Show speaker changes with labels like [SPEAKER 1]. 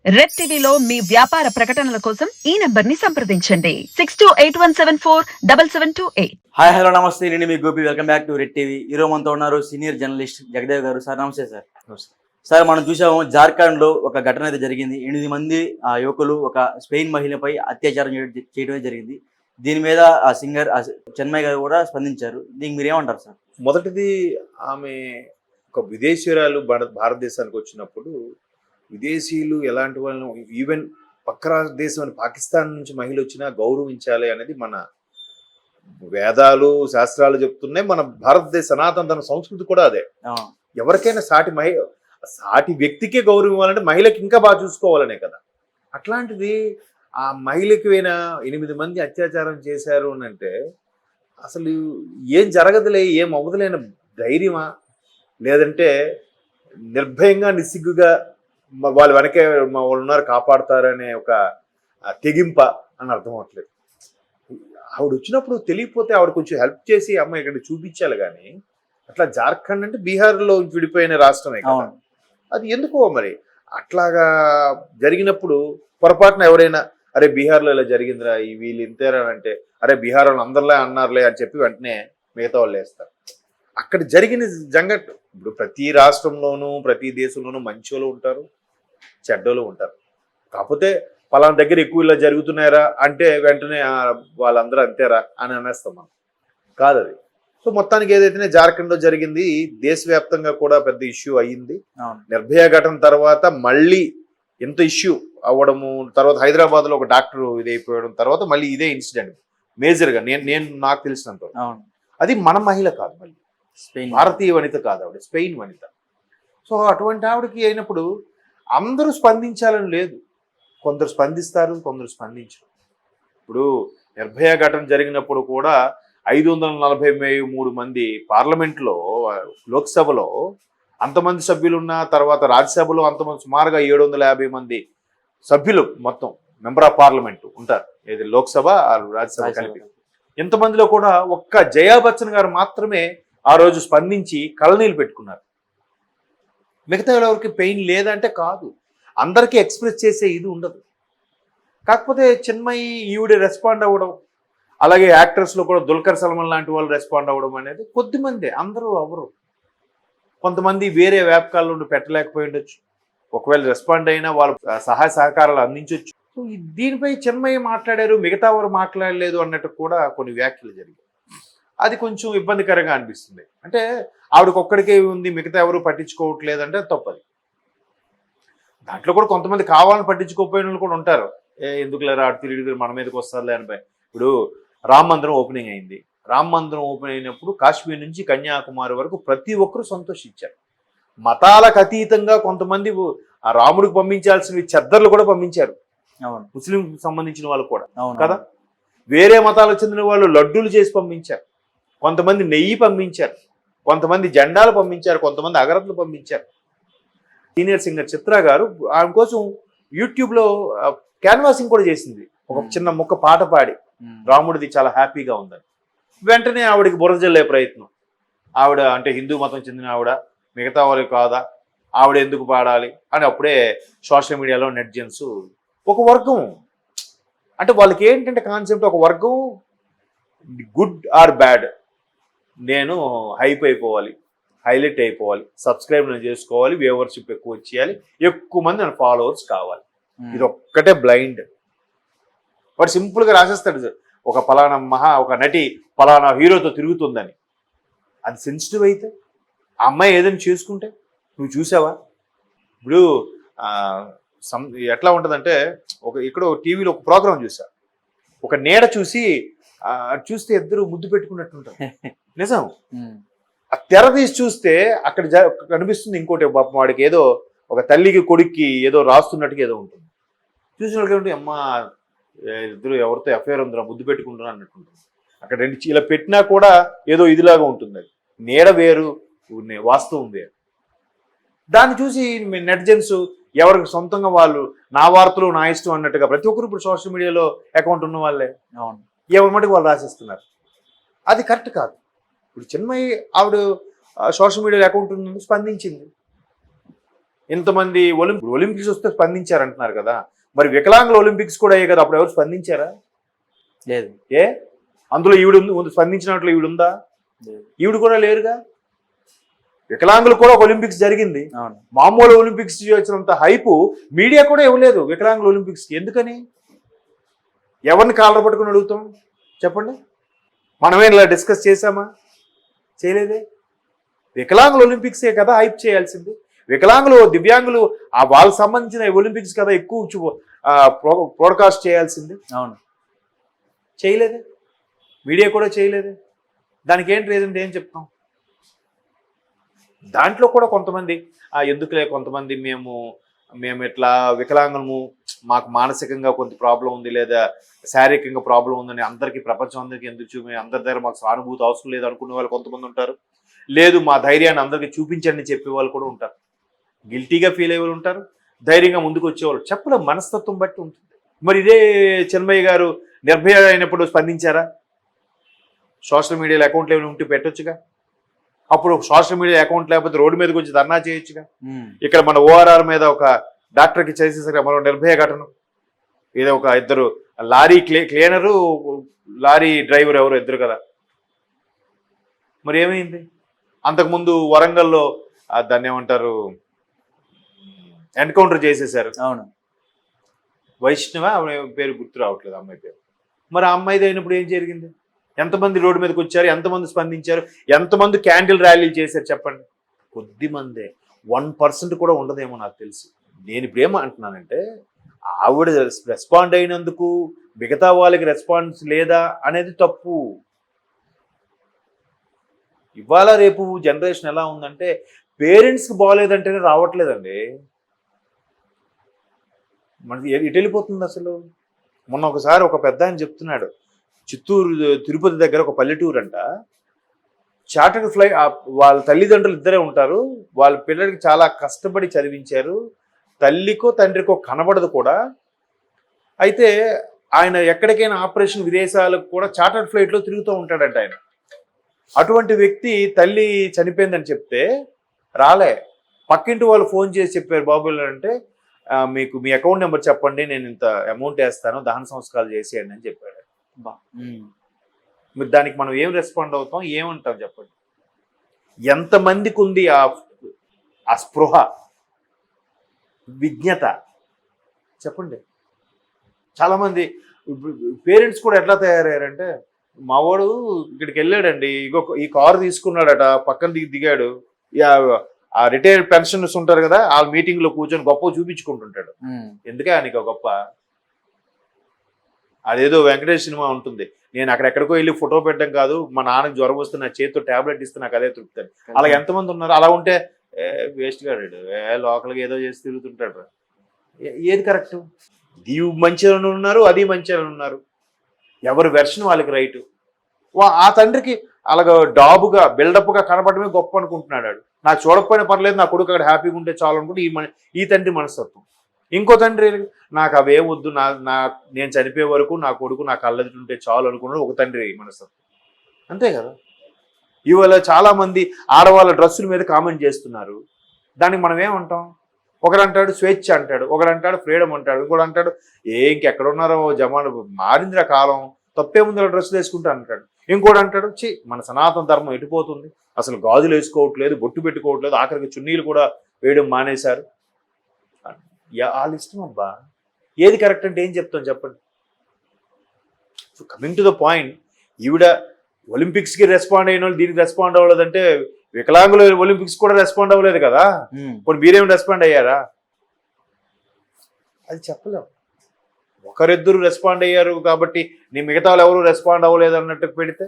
[SPEAKER 1] Red టీవీలో మీ వ్యాపార ప్రకటనల కోసం ఈ నంబర్ ని సంప్రదించండి 6281747728.
[SPEAKER 2] హాయ్ హలో నమస్తే, నేను మీ Gopi. Welcome back to Red TV. ఈరోజు మనతో ఉన్నారు సీనియర్ జర్నలిస్ట్ జగదేవ్ గారు. సార్ నమస్తే. సార్ సార్ మనం చూసాము, జార్ఖండ్ లో ఒక ఘటన అయితే జరిగింది. 8 మంది యువకులు ఒక స్పెయిన్ మహిళపై అత్యాచారం చేయడమే జరిగింది. దీని మీద ఆ సింగర్ చెన్మయ్ గారు కూడా స్పందించారు. దీనికి మీరు ఏమంటారు సార్?
[SPEAKER 3] మొదటిది, ఆమె ఒక విదేశీయురాలు భారతదేశానికి వచ్చినప్పుడు విదేశీయులు ఎలాంటి వాళ్ళని, ఈవెన్ పక్క దేశం పాకిస్తాన్ నుంచి మహిళ వచ్చినా గౌరవించాలి అనేది మన వేదాలు శాస్త్రాలు చెప్తున్నాయి. మన భారతదేశ సనాతన సంస్కృతి కూడా అదే. ఎవరికైనా సాటి వ్యక్తికే గౌరవం ఇవ్వాలంటే మహిళకి ఇంకా బాగా చూసుకోవాలనే కదా. అట్లాంటిది ఆ మహిళకి 8 మంది అత్యాచారం చేశారు అని అంటే అసలు ఏం జరగదులే, ఏం అవ్వదులేని ధైర్యమా, లేదంటే నిర్భయంగా నిస్సిగ్గుగా వాళ్ళు వెనకే వాళ్ళు ఉన్నారు కాపాడుతారనే ఒక తెగింప అని అర్థం అవట్లేదు. ఆవిడ వచ్చినప్పుడు తెలియకపోతే ఆవిడ కొంచెం హెల్ప్ చేసి అమ్మ ఇక్కడ చూపించాలి. కానీ అట్లా జార్ఖండ్ అంటే బీహార్లో విడిపోయిన రాష్ట్రమే కదా, అది ఎందుకో మరి అట్లాగా జరిగినప్పుడు పొరపాటున ఎవరైనా అరే బీహార్లో ఇలా జరిగిందిరా, వీళ్ళు ఇంతేరా అంటే అరే బీహార్ వాళ్ళు అందరిలే అన్నారులే అని చెప్పి వెంటనే మిగతా వాళ్ళు వేస్తారు. అక్కడ జరిగిన ఇప్పుడు ప్రతి రాష్ట్రంలోనూ ప్రతి దేశంలోనూ మంచోళ్ళు ఉంటారు, చెడ్డోళ్ళు ఉంటారు. కాకపోతే పలానా దగ్గర ఎక్కువ ఇలా జరుగుతున్నాయరా అంటే వెంటనే వాళ్ళందరూ అంతేరా అని అనేస్తాం మనం. కాదు అది. సో మొత్తానికి ఏదైతేనే జార్ఖండ్లో జరిగింది దేశవ్యాప్తంగా కూడా పెద్ద ఇష్యూ అయ్యింది. నిర్భయ ఘటన తర్వాత మళ్ళీ ఎంత ఇష్యూ అవ్వడము, తర్వాత హైదరాబాద్లో ఒక డాక్టర్ ఇదైపోయడం, తర్వాత మళ్ళీ ఇదే ఇన్సిడెంట్ మేజర్గా నాకు తెలిసినంత. అది మన మహిళ కాదు, మళ్ళీ భారతీయ వనిత కాదు, ఆవిడ స్పెయిన్ వనిత. సో అటువంటి ఆవిడకి అయినప్పుడు అందరూ స్పందించాలని లేదు, కొందరు స్పందిస్తారు, కొందరు స్పందించరు. ఇప్పుడు నిర్భయ ఘటన జరిగినప్పుడు కూడా 543 మంది పార్లమెంట్లో, లోక్సభలో అంతమంది సభ్యులు ఉన్న తర్వాత రాజ్యసభలో అంతమంది సుమారుగా 750 మంది సభ్యులు మొత్తం మెంబర్ ఆఫ్ పార్లమెంట్ ఉంటారు, ఏది లోక్సభ రాజ్యసభ కలిపి. ఇంతమందిలో కూడా ఒక్క జయా బచ్చన్ గారు మాత్రమే ఆ రోజు స్పందించి కళ్ళనీళ్ళు పెట్టుకున్నారు. మిగతా ఎవరికి పెయిన్ లేదంటే కాదు, అందరికీ ఎక్స్ప్రెస్ చేసే ఇది ఉండదు. కాకపోతే చిన్మయి ఈవిడ రెస్పాండ్ అవ్వడం, అలాగే యాక్టర్స్లో కూడా దుల్కర్ సల్మాన్ లాంటి వాళ్ళు రెస్పాండ్ అవ్వడం అనేది కొద్దిమంది, అందరూ అవ్వరు. కొంతమంది వేరే వ్యాపకాల నుండి పెట్టలేకపోయి ఉండొచ్చు, ఒకవేళ రెస్పాండ్ అయినా వాళ్ళు సహాయ సహకారాలు అందించవచ్చు. సో దీనిపై చిన్మయి మాట్లాడారు, మిగతా వారు మాట్లాడలేదు అన్నట్టు కూడా కొన్ని వ్యాఖ్యలు జరిగాయి. అది కొంచెం ఇబ్బందికరంగా అనిపిస్తుంది. అంటే ఆవిడకొక్కడికే ఉంది, మిగతా ఎవరు పట్టించుకోవట్లేదు అంటే తప్పది. దాంట్లో కూడా కొంతమంది కావాలని పట్టించుకోకపోయిన వాళ్ళు కూడా ఉంటారు. ఎందుకు లేరా ఆడు తిరిగి మన మీదకి వస్తారులే అని. ఇప్పుడు రామ మందిరం ఓపెనింగ్ అయింది. రామ మందిరం ఓపెన్ అయినప్పుడు కాశ్మీర్ నుంచి కన్యాకుమారి వరకు ప్రతి ఒక్కరూ సంతోషించారు. మతాలకు అతీతంగా కొంతమంది ఆ రాముడికి పంపించాల్సిన చెద్దర్లు కూడా పంపించారు, ముస్లిం సంబంధించిన వాళ్ళు కూడా కదా. వేరే మతాలకు చెందిన వాళ్ళు లడ్డూలు చేసి పంపించారు, కొంతమంది నెయ్యి పంపించారు, కొంతమంది జెండాలు పంపించారు, కొంతమంది అగరత్తులు పంపించారు. సీనియర్ సింగర్ చిత్ర గారు ఆమె కోసం యూట్యూబ్లో క్యాన్వాసింగ్ కూడా చేసింది, ఒక చిన్న ముక్క పాట పాడి రాముడిది చాలా హ్యాపీగా ఉందని. వెంటనే ఆవిడకి బురద జల్లే ప్రయత్నం. ఆవిడ అంటే హిందూ మతం చెందిన ఆవిడ, మిగతా వాళ్ళు కాదా, ఆవిడ ఎందుకు పాడాలి అని అప్పుడే సోషల్ మీడియాలో నెటిజన్స్ ఒక వర్గం, అంటే వాళ్ళకి ఏంటంటే కాన్సెప్ట్, ఒక వర్గం గుడ్ ఆర్ బ్యాడ్, నేను హైప్ అయిపోవాలి, హైలైట్ అయిపోవాలి, సబ్స్క్రైబ్ నేను చేసుకోవాలి, వ్యూవర్షిప్ ఎక్కువ వచ్చేయాలి, ఎక్కువ మంది నా ఫాలోవర్స్ కావాలి, ఇది ఒక్కటే బ్లైండ్. వాడు సింపుల్గా రాసేస్తాడు, ఒక ఒక నటి పలానా హీరోతో తిరుగుతుందని. అది సెన్సిటివ్ అయితే ఆ అమ్మాయి ఏదైనా చేసుకుంటే నువ్వు చూసావా? ఇప్పుడు ఎట్లా ఉంటుందంటే, ఇక్కడ టీవీలో ఒక ప్రోగ్రాం చూసా, ఒక నీడ చూస్తే ఇద్దరు ముద్దు పెట్టుకున్నట్టుంటారు. నిజం. ఆ తెర తీసి చూస్తే అక్కడ కనిపిస్తుంది ఇంకోటి, వాడికి ఏదో ఒక తల్లికి కొడుక్కి ఏదో రాస్తున్నట్టుగా ఏదో ఉంటుంది. చూసిన వాళ్ళకి అమ్మ ఇద్దరు ఎవరితో ఎఫ్ఐఆర్ ఉందిరా, ముద్దు పెట్టుకుంటున్నా అన్నట్టుంటుంది. అక్కడ ఇలా పెట్టినా కూడా ఏదో ఇదిలాగా ఉంటుంది. అది నీడ వేరు, వాస్తవం వేరు. దాన్ని చూసి నెటిజన్స్ ఎవరికి సొంతంగా వాళ్ళు నా వార్తలు నా ఇష్టం అన్నట్టుగా ప్రతి ఒక్కరు ఇప్పుడు సోషల్ మీడియాలో అకౌంట్ ఉన్న వాళ్ళే ఎవరి మటుకు వాళ్ళు రాసేస్తున్నారు. అది కరెక్ట్ కాదు. ఇప్పుడు చిన్మయి ఆవిడ సోషల్ మీడియాలో అకౌంట్ ఉన్నందుకు స్పందించింది. ఇంతమంది ఒలింపిక్స్ వస్తే స్పందించారంటున్నారు కదా, మరి వికలాంగుల ఒలింపిక్స్ కూడా అయ్యాయి కదా, అప్పుడు ఎవరు స్పందించారా?
[SPEAKER 2] లేదు.
[SPEAKER 3] అందులో స్పందించినట్లు ఈవిడుందా?
[SPEAKER 2] లేదు.
[SPEAKER 3] ఈవిడ కూడా లేరుగా. వికలాంగులు కూడా ఒక ఒలింపిక్స్ జరిగింది.
[SPEAKER 2] అవును.
[SPEAKER 3] మామూలు ఒలింపిక్స్ వచ్చినంత హైపు మీడియా కూడా ఇవ్వలేదు వికలాంగుల ఒలింపిక్స్. ఎందుకని? ఎవరిని కాళ్ళ పట్టుకుని అడుగుతాం చెప్పండి? మనమే ఇలా డిస్కస్ చేసామా? చేయలేదే. వికలాంగుల ఒలింపిక్సే కదా హైప్ చేయాల్సింది. వికలాంగులు దివ్యాంగులు వాళ్ళకి సంబంధించిన ఒలింపిక్స్ కదా ఎక్కువ బ్రాడ్కాస్ట్ చేయాల్సింది.
[SPEAKER 2] అవును.
[SPEAKER 3] చేయలేదే, మీడియా కూడా చేయలేదే. దానికి ఏంటి రీజన్ ఏం చెప్తాం? దాంట్లో కూడా కొంతమంది ఎందుకులే, కొంతమంది మేము ఇట్లా వికలాంగులము, మాకు మానసికంగా కొంత ప్రాబ్లం ఉంది లేదా శారీరకంగా ప్రాబ్లం ఉందని అందరికీ, ప్రపంచం అందరికీ ఎందుకు అందరి దగ్గర మాకు సానుభూతి అవసరం లేదు అనుకునే వాళ్ళు కొంతమంది ఉంటారు. లేదు మా ధైర్యాన్ని అందరికీ చూపించండి చెప్పే వాళ్ళు కూడా ఉంటారు. గిల్టీగా ఫీల్ అయ్యే వాళ్ళు ఉంటారు, ధైర్యంగా ముందుకు వచ్చేవాళ్ళు. చెప్పలేం, మనస్తత్వం బట్టి ఉంటుంది. మరి ఇదే చిన్మయ్య గారు నిర్భయ అయినప్పుడు స్పందించారా? సోషల్ మీడియాలో అకౌంట్లు ఏమైనా ఉంటే పెట్టొచ్చుగా. అప్పుడు సోషల్ మీడియా అకౌంట్ లేకపోతే రోడ్డు మీదకి వచ్చి ధర్నా చేయొచ్చుగా. ఇక్కడ మన ఓఆర్ఆర్ మీద ఒక డాక్టర్కి చేసేసరికి మరో నిర్భయ ఘటన, ఏదో ఒక ఇద్దరు లారీ క్లీనరు, లారీ డ్రైవర్ ఎవరు ఇద్దరు కదా. మరి ఏమైంది? అంతకుముందు వరంగల్లో దాన్ని ఏమంటారు, ఎన్కౌంటర్ చేసేసారు.
[SPEAKER 2] అవును.
[SPEAKER 3] వైష్ణవ పేరు గుర్తు రావట్లేదు అమ్మాయి పేరు. మరి ఆ అమ్మాయిది అయినప్పుడు ఏం జరిగింది? ఎంతమంది రోడ్డు మీదకి వచ్చారు, ఎంతమంది స్పందించారు, ఎంతమంది క్యాండిల్ ర్యాలీలు చేశారు చెప్పండి? కొద్ది మందే, 1% కూడా ఉండదేమో నాకు తెలిసి. నేను ఇప్పుడు ఏమంటున్నానంటే, ఆవిడ రెస్పాండ్ అయినందుకు మిగతా వాళ్ళకి రెస్పాన్స్ లేదా అనేది తప్పు. ఇవాళ రేపు జనరేషన్ ఎలా ఉందంటే, పేరెంట్స్కి బాగోలేదంటేనే రావట్లేదండి. మనకి ఎటు వెళ్ళిపోతుంది అసలు? మొన్న ఒకసారి ఒక పెద్ద ఆయన చెప్తున్నాడు, చిత్తూరు తిరుపతి దగ్గర ఒక పల్లెటూరు అంట, చార్టర్డ్ ఫ్లైట్, వాళ్ళ తల్లిదండ్రులు ఇద్దరే ఉంటారు, వాళ్ళ పిల్లలకి చాలా కష్టపడి చదివించారు, తల్లికో తండ్రికో కనబడదు కూడా. అయితే ఆయన ఎక్కడికైనా ఆపరేషన్ విదేశాలకు కూడా చార్టర్డ్ ఫ్లైట్లో తిరుగుతూ ఉంటాడంట ఆయన. అటువంటి వ్యక్తి తల్లి చనిపోయిందని చెప్తే రాలే, పక్కింటి వాళ్ళు ఫోన్ చేసి చెప్పారు, బాబు అంటే మీకు మీ అకౌంట్ నెంబర్ చెప్పండి, నేను ఇంత అమౌంట్ వేస్తాను, దహన సంస్కారాలు చేసేయండి అని చెప్పాడు. మీరు దానికి మనం ఏం రెస్పాండ్ అవుతాం, ఏమంటాం చెప్పండి? ఎంతమందికి ఉంది ఆ స్పృహ, విజ్ఞత చెప్పండి? చాలామంది పేరెంట్స్ కూడా ఎట్లా తయారయ్యారంటే, మావాడు ఇక్కడికి వెళ్ళాడండి, ఈ కారు తీసుకున్నాడట, పక్కన దిగాడు, ఆ రిటైర్డ్ పెన్షనర్స్ ఉంటారు కదా, ఆ మీటింగ్ లో కూర్చొని గొప్ప చూపించుకుంటుంటాడు. ఎందుకే ఆయనకి గొప్ప? అదేదో వెంకటేష్ సినిమా ఉంటుంది, నేను అక్కడెక్కడికో వెళ్ళి ఫోటో పెట్టడం కాదు, మా నాన్నకి జ్వరం వస్తే నా చేతితో టాబ్లెట్ ఇస్తే నాకు అదే తృప్తి. అలా ఎంతమంది ఉన్నారు? అలా ఉంటే వేస్ట్ గాడు, లోకల్గా ఏదో చేసి తిరుగుతుంటాడు. ఏది కరెక్ట్? దీవు మంచిగా ఉన్నారు, అది మంచిగా ఉన్నారు, ఎవరి వెర్షన్ వాళ్ళకి రైట్. ఆ తండ్రికి అలాగ డాబుగా బిల్డప్గా కనపడమే గొప్ప అనుకుంటున్నాడు. నాకు చూడకపోయినా పర్లేదు, నా కొడుకు అక్కడ హ్యాపీగా ఉంటే చాలు అనుకుంటే ఈ తండ్రి మనస్తత్వం. ఇంకో తండ్రి నాకు అవేం వద్దు, నేను చనిపోయే వరకు నా కొడుకు నా కళ్ళెదుటుంటే చాలు అనుకున్నాడు ఒక తండ్రి మనస్తత్వం. అంతే కదా. ఇవాళ చాలా మంది ఆడవాళ్ళ డ్రెస్సుల మీద కామెంట్ చేస్తున్నారు, దానికి మనం ఏమంటాం? ఒకడు అంటాడు స్వేచ్ఛ అంటాడు, ఒకడు అంటాడు ఫ్రీడమ్ అంటాడు, ఇంకోటి అంటాడు ఇంకెక్కడ ఉన్నారో జమాను మారిందిరా కాలం, తప్పేముందో డ్రెస్సులు వేసుకుంటా అంటాడు. ఇంకోటి అంటాడు మన సనాతన ధర్మం ఎటుపోతుంది, అసలు గాజులు వేసుకోవట్లేదు, బొట్టు పెట్టుకోవట్లేదు, ఆఖరికి చున్నీలు కూడా వేయడం మానేశారు. వాళ్ళ ఇష్టం అబ్బా, ఏది కరెక్ట్ అంటే ఏం చెప్తాం చెప్పండి? So coming to the point, ఈవిడ ఒలింపిక్స్కి రెస్పాండ్ అయిన వాళ్ళు దీనికి రెస్పాండ్ అవ్వలేదంటే, వికలాంగులు ఒలింపిక్స్ కూడా రెస్పాండ్ అవ్వలేదు కదా, కొన్ని మీరేమి రెస్పాండ్ అయ్యారా? అది చెప్పలేం. ఒకరిద్దరు రెస్పాండ్ అయ్యారు కాబట్టి నీ మిగతా వాళ్ళు ఎవరు రెస్పాండ్ అవ్వలేదు అన్నట్టు పెడితే